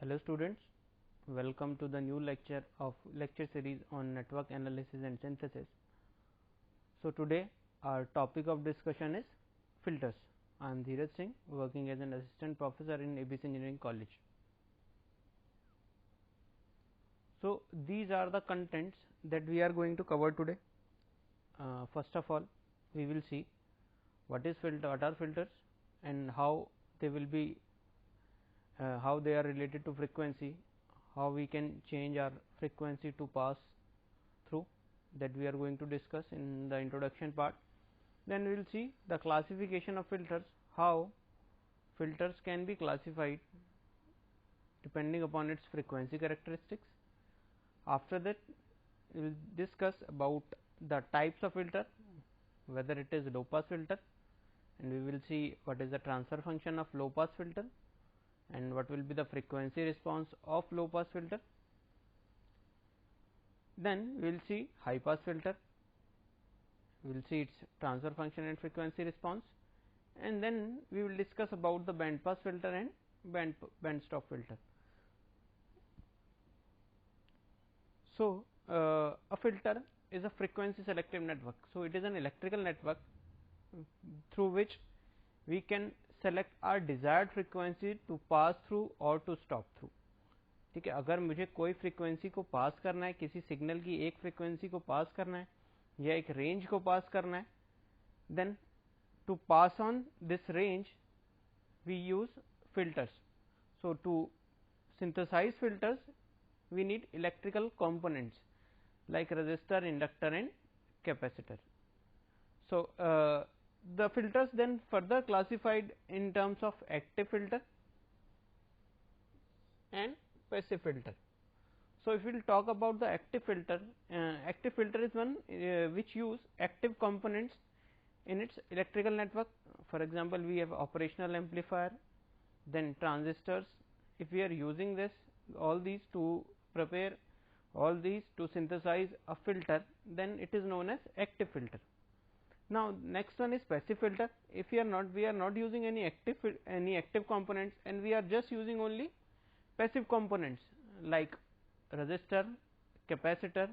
Hello students, welcome to the new lecture of lecture series on network analysis and synthesis. So today our topic of discussion is filters. I am Dheeraj Singh, working as an assistant professor in ABC Engineering College. So these are the contents that we are going to cover today. First of all, we will see what are filters and how they will be how they are related to frequency, how we can change our frequency to pass through, that we are going to discuss in the introduction part. Then we will see the classification of filters, how filters can be classified depending upon its frequency characteristics. After that, we will discuss about the types of filter, whether it is low pass filter, and we will see what is the transfer function of low pass filter and what will be the frequency response of low pass filter. Then we will see high pass filter, we will see its transfer function and frequency response, and then we will discuss about the band pass filter and band stop filter. So a filter is a frequency selective network. So it is an electrical network through which we can select our desired frequency to pass through or to stop through. ठीक है, अगर मुझे कोई frequency को pass करना है, किसी signal की एक फ्रीक्वेंसी को पास करना है या एक रेंज को पास करना है, then to pass on this range we use filters. So to synthesize filters we need electrical components like resistor, inductor and capacitor. So the filters then further classified in terms of active filter and passive filter. So if we will talk about the active filter is one which use active components in its electrical network. For example, we have operational amplifier, then transistors. If we are using this all these to prepare all these to synthesize a filter, then it is known as active filter. Now next one is passive filter. If we are not using any active components and we are just using only passive components like resistor, capacitor,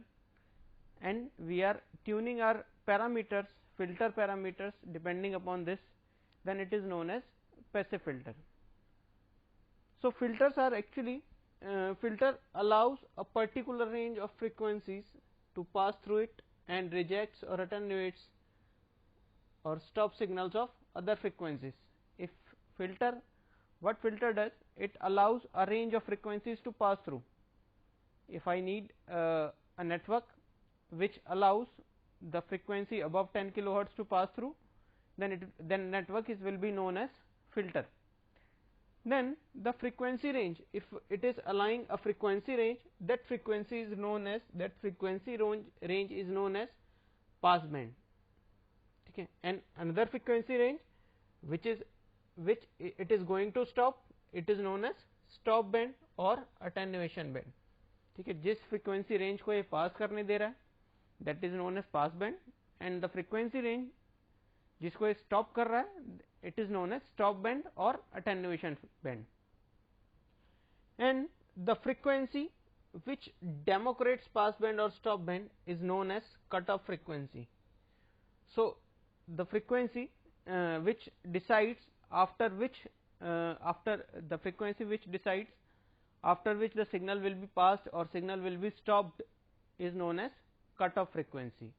and we are tuning our parameters, filter parameters depending upon this, then it is known as passive filter. So filters are actually filter allows a particular range of frequencies to pass through it and rejects or attenuates or stop signals of other frequencies. If filter, what filter does, it allows a range of frequencies to pass through. If I need a network which allows the frequency above 10 kilohertz to pass through, then network will be known as filter. Then the frequency range, if it is allowing a frequency range, that frequency is known as range is known as pass band. Okay. And another frequency range which it is going to stop, it is known as stop band or attenuation band. ठीक है, जिस frequency range को ये पास करने दे रहा है, that is known as pass band, and the frequency range जिसको ये stop कर रहा है, it is known as stop band or attenuation band. And the frequency which demarcates pass band or stop band is known as cutoff frequency. So the frequency which decides after which the signal will be passed or signal will be stopped is known as cutoff frequency.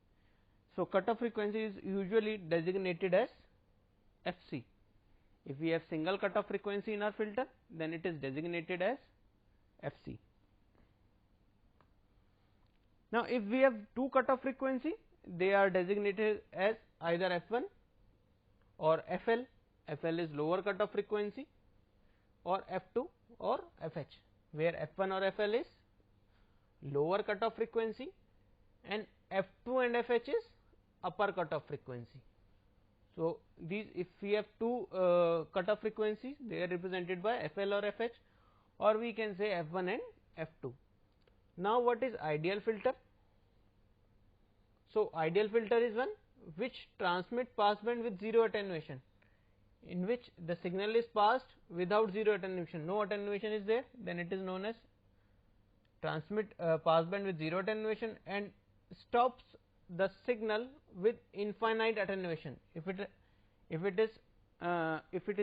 So cutoff frequency is usually designated as FC. If we have single cutoff frequency in our filter, then it is designated as FC. Now if we have two cutoff frequency, they are designated as either F1 or FL. FL is lower cutoff frequency, or F2 or FH, where F1 or FL is lower cutoff frequency and F2 and FH is upper cutoff frequency. So these, if we have two cutoff frequencies, they are represented by FL or FH, or we can say F1 and F2. Now what is ideal filter? So ideal filter is one which transmit pass band with zero attenuation. in which the signal is passed without zero attenuation, no attenuation is there, then it is known as transmit passband with zero attenuation, and stops the signal with infinite attenuation. If it is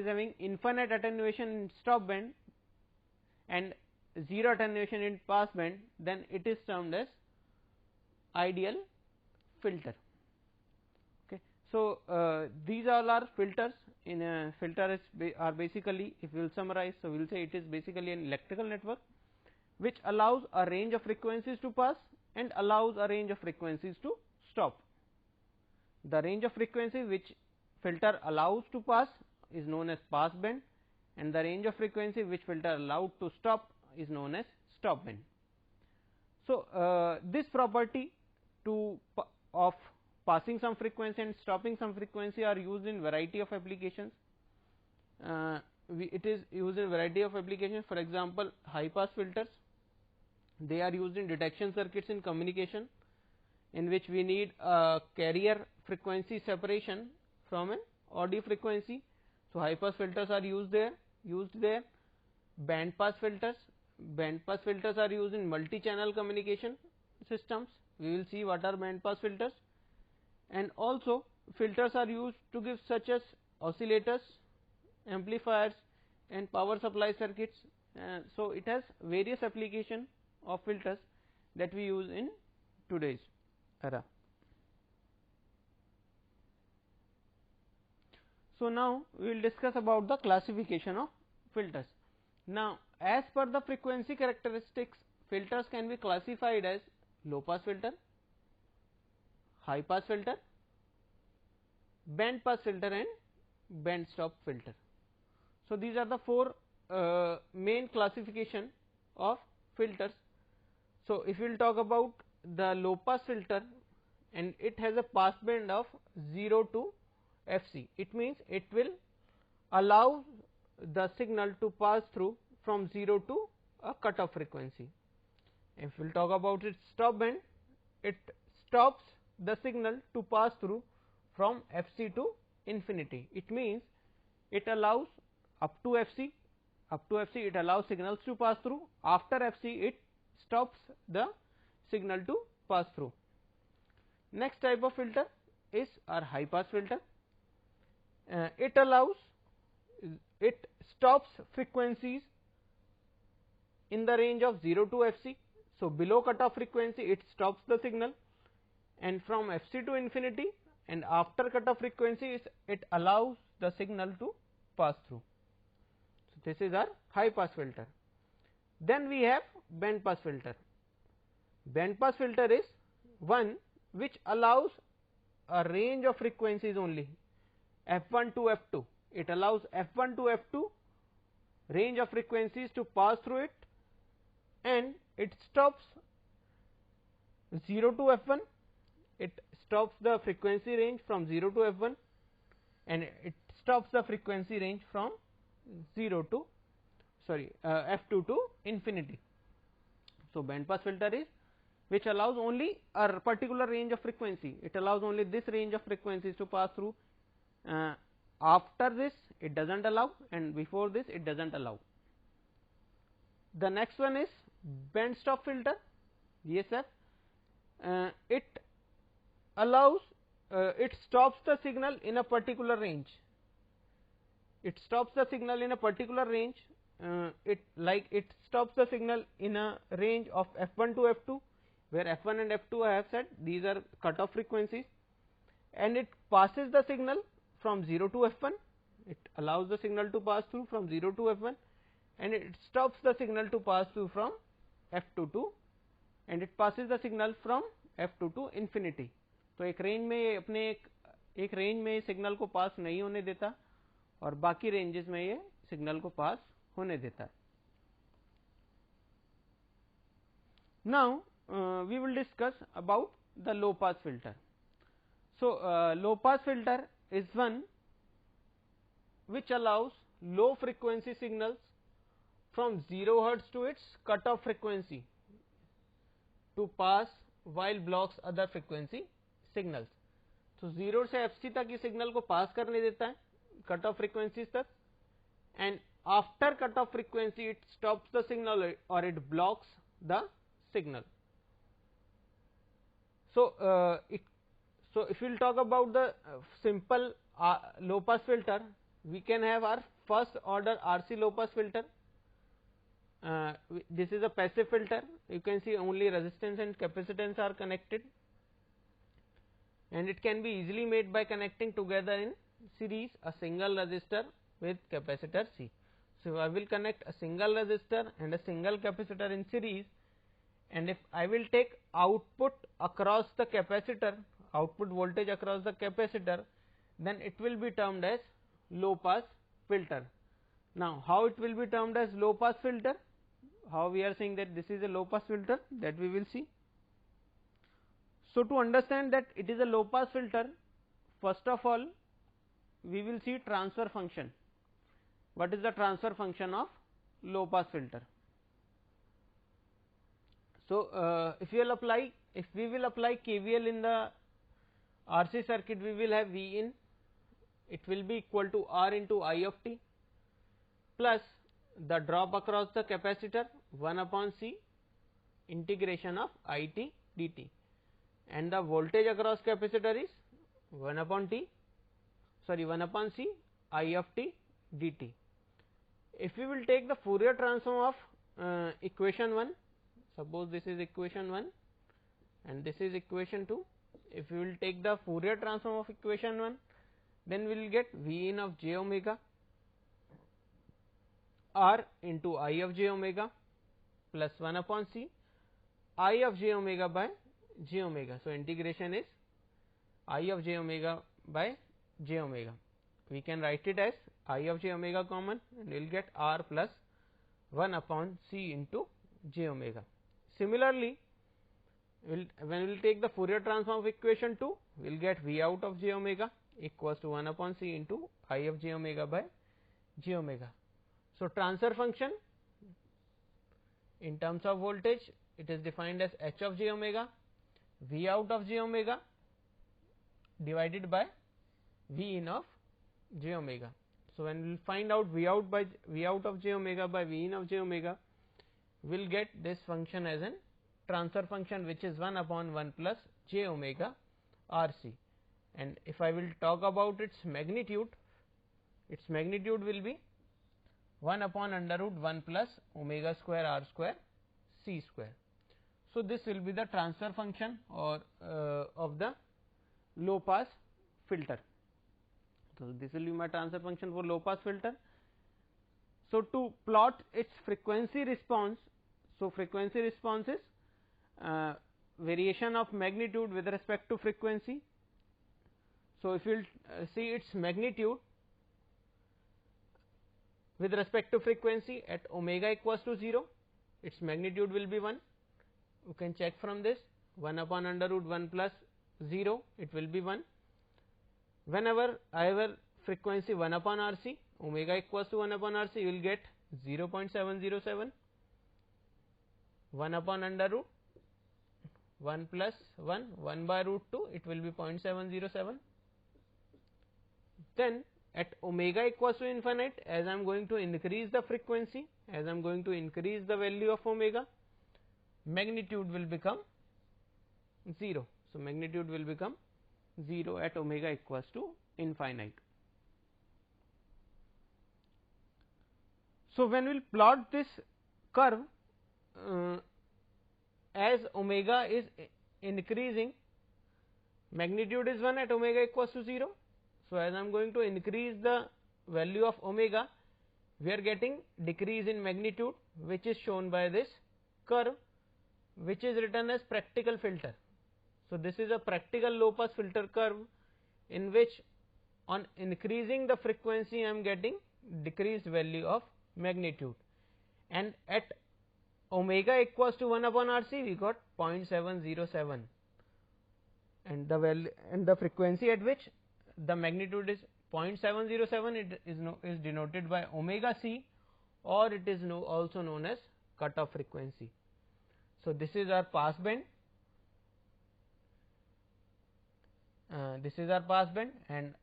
having infinite attenuation in stop band and zero attenuation in pass band, then it is termed as ideal filter. Okay. So, these all are filters. In a filter are basically, if we will summarize, so we will say it is basically an electrical network which allows a range of frequencies to pass and allows a range of frequencies to stop. The range of frequency which filter allows to pass is known as pass band, and the range of frequency which filter allowed to stop is known as stop band. So, this property of passing some frequency and stopping some frequency are used in variety of applications. It is used in variety of applications. For example, high pass filters, they are used in detection circuits in communication, in which we need a carrier frequency separation from an audio frequency. So, high pass filters are used there. Band pass filters are used in multi-channel communication systems. We will see what are band pass filters, and also filters are used to give such as oscillators, amplifiers, and power supply circuits. So, it has various application of filters that we use in today's era. So, now we will discuss about the classification of filters. Now, as per the frequency characteristics, filters can be classified as low pass filter, high pass filter, band pass filter, and band stop filter. So, these are the four main classification of filters. So, if we will talk about the low pass filter, and it has a pass band of 0 to Fc, it means it will allow the signal to pass through from 0 to a cutoff frequency. If we will talk about its stop band, it stops the signal to pass through from Fc to infinity. It means it allows up to Fc it allows signals to pass through. After Fc it stops the signal to pass through. Next type of filter is our high pass filter. It stops frequencies in the range of 0 to Fc. So, below cutoff frequency it stops the signal, and from Fc to infinity, and after cutoff frequency it allows the signal to pass through. So, this is our high pass filter. Then we have band pass filter. Band pass filter is one which allows a range of frequencies only, f1 to f2. It allows f1 to f2 range of frequencies to pass through it, and it stops 0 to f1. It stops the frequency range from 0 to f1, and it stops the frequency range from f2 to infinity. So, band pass filter is which allows only a particular range of frequency. It allows only this range of frequencies to pass through. After this it does not allow, and before this it does not allow. The next one is band stop filter, BSF. It allows it stops the signal in a particular range. It stops the signal in a particular range. It stops the signal in a range of f1 to f2, where f1 and f2 I have said these are cutoff frequencies, and it passes the signal from 0 to f1. It allows the signal to pass through from 0 to f1, and it stops the signal to pass through from f2 to, and it passes the signal from f2 to infinity. तो एक range में अपने एक range में signal को पास नहीं होने देता, और बाकी रेंजेस में ये सिग्नल को पास होने देता है. Now we will discuss about the low pass filter. So, low pass filter is one which allows low frequency signals from 0 hertz to its cutoff frequency to pass while blocks other frequency signals. So, 0 से fc तक ये signal को पास करने देता है. Cut off frequencies तक, and after cut off frequency it stops the signal or it blocks the signal. So if we will talk about the simple low pass filter, we can have our first order RC low pass filter. This is a passive filter. You can see only resistance and capacitance are connected, and it can be easily made by connecting together in series a single resistor with capacitor C. So I will connect a single resistor and a single capacitor in series, and if I will take output across the capacitor, output voltage across the capacitor, then it will be termed as low pass filter. Now how it will be termed as low pass filter? How we are saying that this is a low pass filter, that we will see. So to understand that it is a low pass filter, first of all we will see transfer function. What is the transfer function of low pass filter? So if we will apply KVL in the RC circuit, we will have V in, it will be equal to R into I of t plus the drop across the capacitor 1 upon C integration of I t dt, and the voltage across capacitor is 1 upon C I of t dt. If we will take the Fourier transform of equation 1, suppose this is equation 1 and this is equation 2, if we will take the Fourier transform of equation 1, then we will get V in of j omega R into I of j omega plus 1 upon C I of j omega by j omega. So integration is I of j omega by j omega. We can write it as I of j omega common, and we will get R plus 1 upon C into j omega. Similarly, when we will take the Fourier transform of equation 2, we will get V out of j omega equals to 1 upon C into I of j omega by j omega. So transfer function in terms of voltage, it is defined as H of j omega, V out of j omega divided by V in of j omega. So when we will find out V out of j omega by V in of j omega, we will get this function as an transfer function, which is 1 upon 1 plus j omega RC. And if I will talk about its magnitude will be 1 upon under root 1 plus omega square R square C square. So this will be the transfer function or of the low pass filter. So this will be my transfer function for low pass filter. So to plot its frequency response, so frequency response is variation of magnitude with respect to frequency. So if you will see its magnitude with respect to frequency at omega equals to 0, its magnitude will be 1. You can check from this, 1 upon under root 1 plus 0, it will be 1. Whenever I have frequency 1 upon RC, omega equals to 1 upon RC, you will get 0.707, 1 upon under root 1 plus 1 by root 2, it will be 0.707. Then at omega equals to infinite, as I am going to increase the frequency, as I am going to increase the value of omega, magnitude will become 0. So magnitude will become 0 at omega equals to infinite. So when we will plot this curve, as omega is increasing, magnitude is 1 at omega equals to 0. So as I am going to increase the value of omega, we are getting decrease in magnitude, which is shown by this curve, which is written as practical filter. So this is a practical low pass filter curve, in which on increasing the frequency I am getting decreased value of magnitude, and at omega equals to 1 upon RC, we got 0.707, and the value and the frequency at which the magnitude is 0.707, it is denoted by omega C, or it is also known as cutoff frequency. So this is our pass band. This is our pass band, and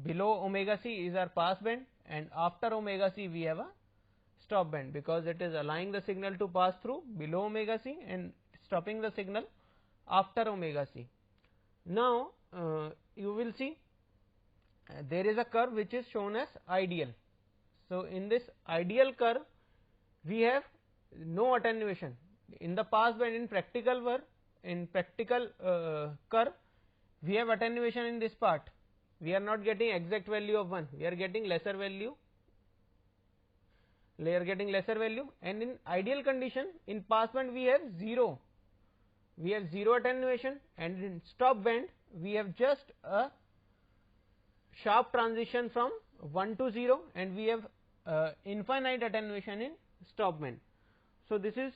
below omega c is our pass band, and after omega c we have a stop band, because it is allowing the signal to pass through below omega c and stopping the signal after omega c. Now, you will see there is a curve which is shown as ideal. So, in this ideal curve we have no attenuation. In the pass band, in practical curve we have attenuation in this part. We are not getting exact value of 1, we are getting lesser value, and in ideal condition in pass band we have 0 attenuation, and in stop band we have just a sharp transition from 1 to 0, and we have infinite attenuation in stop band. So, this is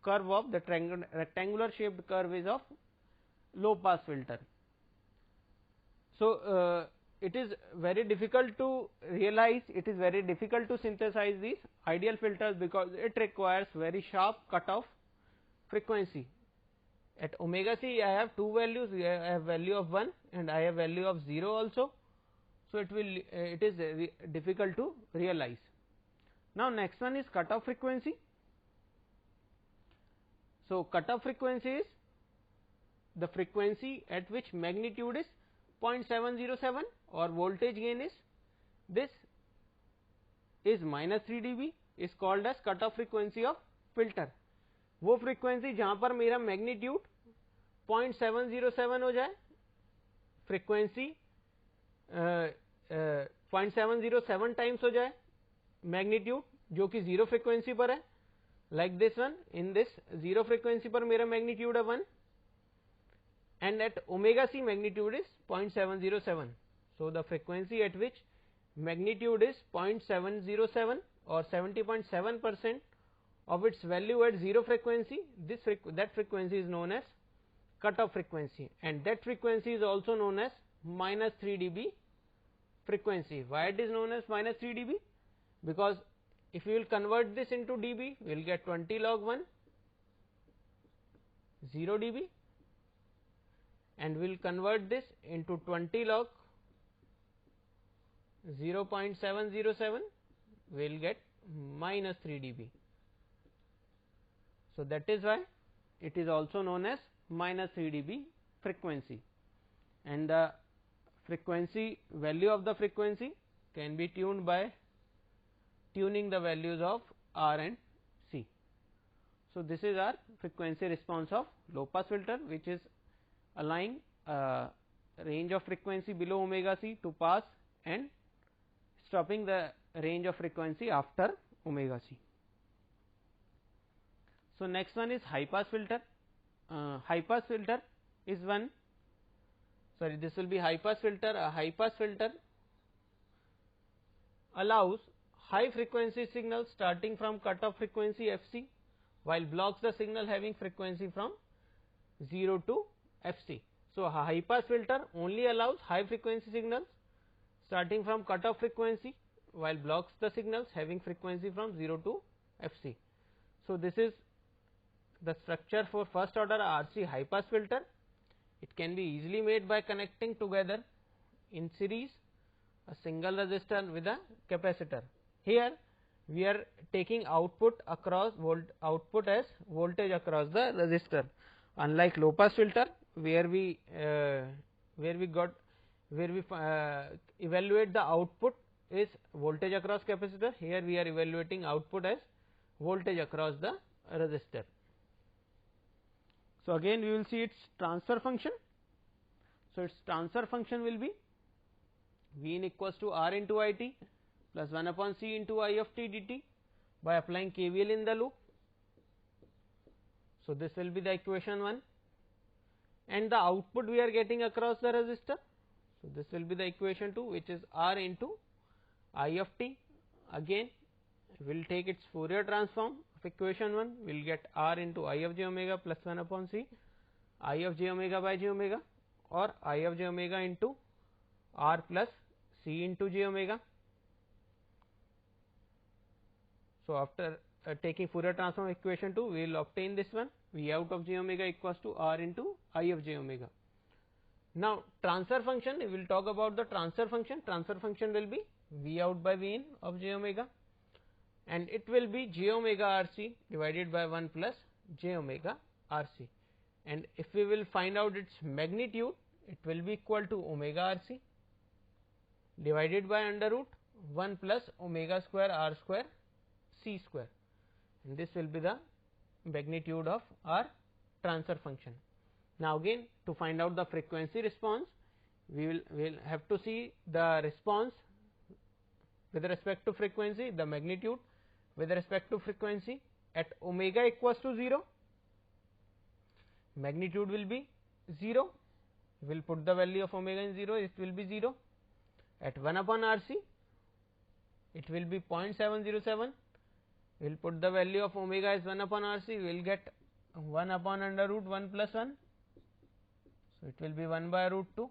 curve of the rectangular shaped curve is of low pass filter. So, it is very difficult to realize, it is very difficult to synthesize these ideal filters, because it requires very sharp cutoff frequency. At omega c I have two values, I have value of 1 and I have value of 0 also. So, it is difficult to realize. Now, next one is cutoff frequency. So, cutoff frequency is the frequency at which magnitude is 0.707 or voltage gain is this is minus 3 dB, is called as cutoff frequency of filter. वो frequency जहाँ पर मेरा magnitude 0.707 हो जाए, frequency 0.707 times हो जाए magnitude जो कि 0 frequency पर है, like this one. In this 0 frequency पर मेरा magnitude है 1, and at omega c magnitude is 0.707. So, the frequency at which magnitude is 0.707 or 70.7% of its value at 0 frequency, that frequency is known as cutoff frequency, and that frequency is also known as minus 3 dB frequency. Why it is known as minus 3 dB? Because if we will convert this into dB, we will get 20 log 1 0 dB, and we will convert this into 20 log 0.707, we will get minus 3 dB. So, that is why it is also known as minus 3 dB frequency, and the frequency value of the frequency can be tuned by tuning the values of R and C. So, this is our frequency response of low pass filter, which is allowing range of frequency below omega c to pass and stopping the range of frequency after omega c. So, next one is high pass filter. High pass filter is one, sorry, this will be high pass filter. A high pass filter allows high frequency signal starting from cutoff frequency fc, while blocks the signal having frequency from 0 to fc. So, a high pass filter only allows high frequency signals starting from cutoff frequency, while blocks the signals having frequency from 0 to fc. So, this is the structure for first order RC high pass filter. It can be easily made by connecting together in series a single resistor with a capacitor. Here we are taking output across output as voltage across the resistor, unlike low pass filter where we evaluate the output is voltage across capacitor. Here we are evaluating output as voltage across the resistor. So, again we will see its transfer function. So, its transfer function will be V in equals to R into I t plus 1 upon C into I of t dt by applying KVL in the loop. So, this will be the equation 1, and the output we are getting across the resistor. So, this will be the equation 2, which is R into I of t. Again we will take its Fourier transform of equation 1, we will get R into I of j omega plus 1 upon C I of j omega by j omega, or I of j omega into R plus C into j omega. So, after taking Fourier transform of equation 2, we will obtain this one, V out of j omega equals to R into I of j omega. Now, transfer function, we will talk about the transfer function. Transfer function will be V out by V in of j omega, and it will be j omega R C divided by 1 plus j omega R C, and if we will find out its magnitude, it will be equal to omega R C divided by under root 1 plus omega square R square C square, and this will be the magnitude of our transfer function. Now, again to find out the frequency response, we will have to see the response with respect to frequency, the magnitude with respect to frequency. At omega equals to 0, magnitude will be 0, we will put the value of omega in 0, it will be 0. At 1 upon R C, it will be 0.707, we will put the value of omega as 1 upon R C, we will get 1 upon under root 1 plus 1. So, it will be 1 by root 2,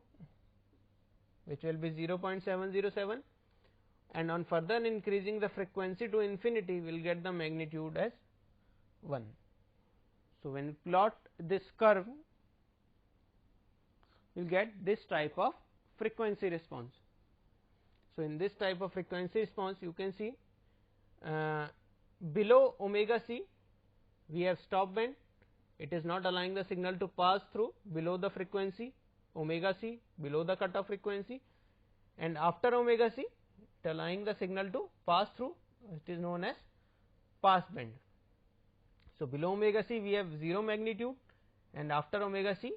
which will be 0.707, and on further increasing the frequency to infinity, we will get the magnitude as 1. So, when we plot this curve, we will get this type of frequency response. So, in this type of frequency response, you can see below omega c, we have stop band. It is not allowing the signal to pass through below the frequency omega c, below the cutoff frequency, and after omega c, it allowing the signal to pass through, it is known as pass band. So, below omega c we have 0 magnitude, and after omega c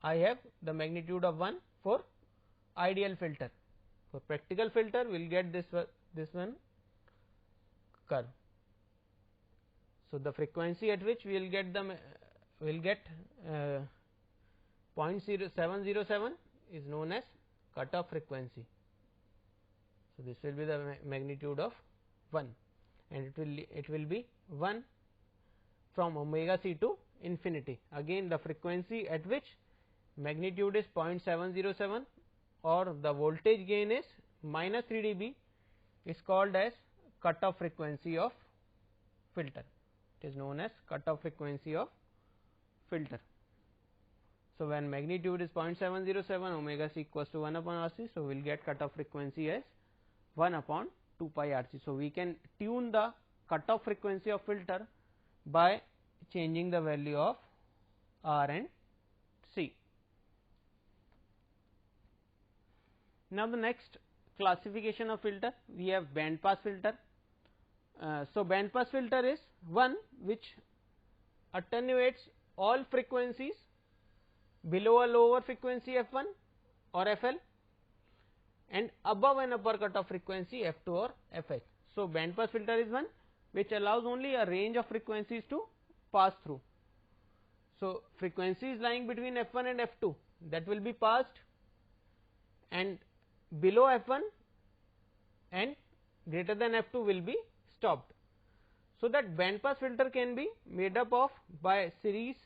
I have the magnitude of 1 for ideal filter. For practical filter, we will get this one curve. So, the frequency at which we will get the 0.0707 is known as cutoff frequency. So, this will be the magnitude of 1, and it will be 1 from omega c to infinity. Again, the frequency at which magnitude is 0.707 or the voltage gain is minus 3 dB is called as cutoff frequency of filter. It is known as cutoff frequency of filter. So, when magnitude is 0.707, omega c equals to 1 upon R C. So, we will get cutoff frequency as 1 upon 2 pi R C. So, we can tune the cutoff frequency of filter by changing the value of R and C. Now, the next classification of filter, we have band pass filter. So, band pass filter is one which attenuates all frequencies below a lower frequency f1 or fl and above an upper cutoff frequency f2 or fh. So, band pass filter is one which allows only a range of frequencies to pass through. So, frequencies lying between f1 and f2, that will be passed, and below f1 and greater than f2 will be stopped. So, that band pass filter can be made up of by series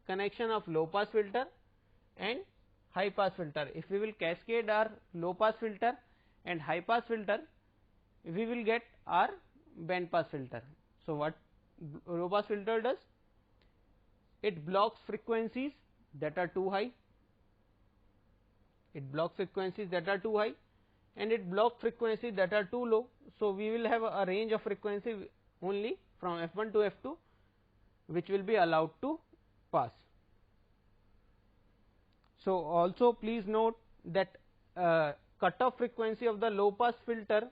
connection of low pass filter and high pass filter. If we will cascade our low pass filter and high pass filter, we will get our band pass filter. So, what low pass filter does? It blocks frequencies that are too high, it blocks frequencies that are too high, and it blocks frequencies that are too low. So, we will have a range of frequency only from f1 to f2 which will be allowed to pass. So, also please note that cutoff frequency of the low pass filter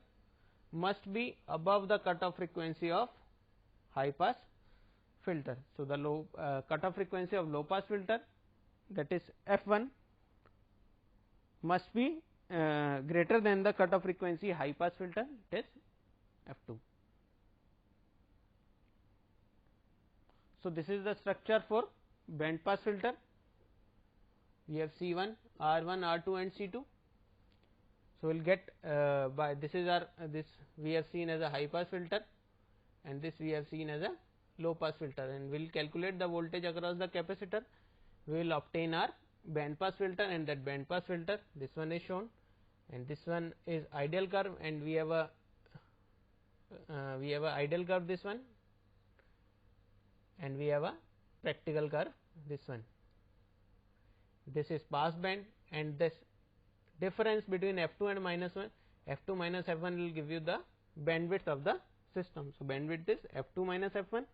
must be above the cutoff frequency of high pass filter. So, the low cutoff frequency of low pass filter, that is f1, must be greater than the cutoff frequency high pass filter, it is f2. So, this is the structure for band pass filter. We have C1, R1, R2 and C2. So, we will get by this is our this we have seen as a high pass filter, and this we have seen as a low pass filter, and we will calculate the voltage across the capacitor. We will obtain our band pass filter, and that band pass filter, this one is shown, and this one is ideal curve, and we have a ideal curve, this one, and we have a practical curve, this one. this is pass band, and this difference between f2 and -1, f2 minus f1 will give you the bandwidth of the system. So, bandwidth is f2 minus f1,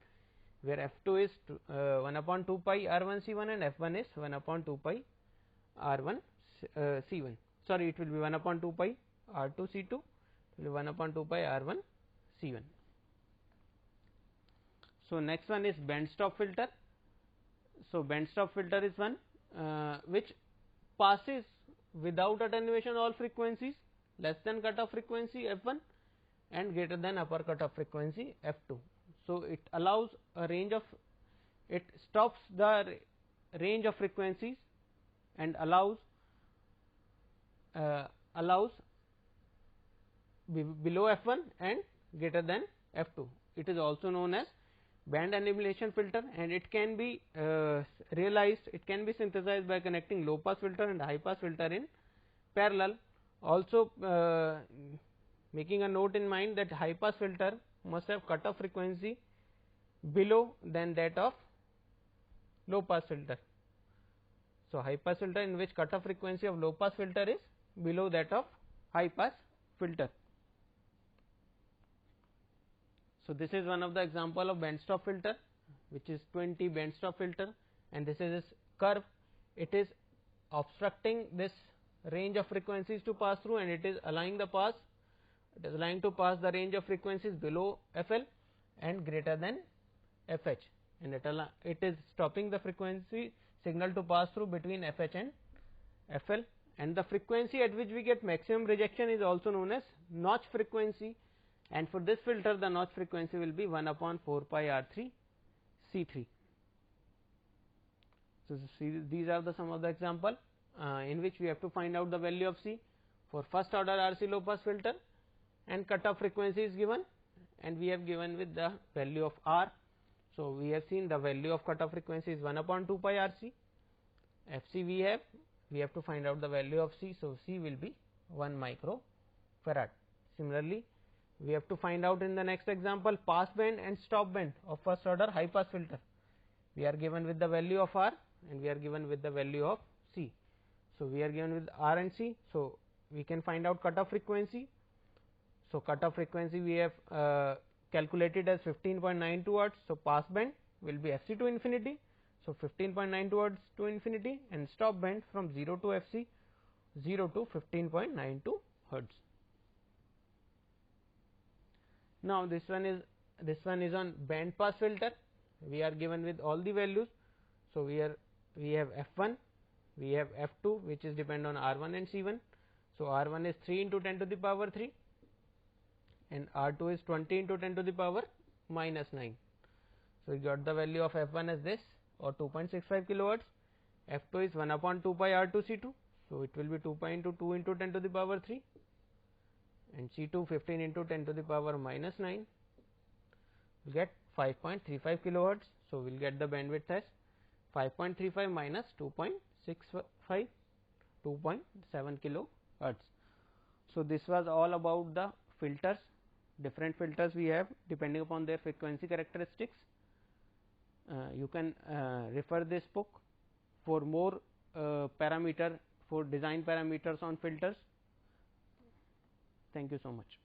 where f2 is 1 upon 2 pi r1 c1 and f1 is 1 upon 2 pi r1 c1. Sorry, it will be 1 upon 2 pi r2 c2, it will be 1 upon 2 pi r1 c1. So, next one is band stop filter. So, band stop filter is one which passes without attenuation all frequencies less than cutoff frequency f1 and greater than upper cutoff frequency f2. So, it allows a range of, it stops the range of frequencies and allows below f1 and greater than f2. It is also known as band annihilation filter, and it can be realized, it can be synthesized by connecting low pass filter and high pass filter in parallel. Also making a note in mind that high pass filter must have cutoff frequency below than that of low pass filter. So, high pass filter in which cutoff frequency of low pass filter is below that of high pass filter. So, this is one of the example of band stop filter, which is 20 band stop filter, and this is this curve. It is obstructing this range of frequencies to pass through, and it is allowing the pass, it is allowing to pass the range of frequencies below FL and greater than FH, and it is stopping the frequency signal to pass through between FH and FL, and the frequency at which we get maximum rejection is also known as notch frequency, and for this filter the notch frequency will be 1 upon 4 pi r3 c3. So, these are the some of the example in which we have to find out the value of C for first order RC low pass filter, and cutoff frequency is given, and we have given with the value of R. So, we have seen the value of cutoff frequency is 1 upon 2 pi RC, FC we have to find out the value of C. So, C will be 1 microfarad. Similarly, we have to find out in the next example pass band and stop band of first order high pass filter. We are given with the value of R and we are given with the value of C. So, we are given with R and C. So, we can find out cutoff frequency. So, cutoff frequency we have calculated as 15.92 hertz. So, pass band will be FC to infinity. So, 15.92 hertz to infinity, and stop band from 0 to FC 0 to 15.92 hertz. Now, this one is on band pass filter. We are given with all the values. So, we have f1, we have f2 which is depend on r1 and c1. So, r1 is 3 into 10 to the power 3 and r2 is 20 into 10 to the power minus 9. So, we got the value of f1 as this, or 2.65 kilohertz, f2 is 1 upon 2 pi r2 c2. So, it will be 2 pi into 2 into 10 to the power 3, and C2 15 into 10 to the power minus 9, we will get 5.35 kilohertz. So, we will get the bandwidth as 5.35 minus 2.65, 2.7 kilohertz. So, this was all about the filters, different filters we have depending upon their frequency characteristics. You can refer this book for more for design parameters on filters. Thank you so much.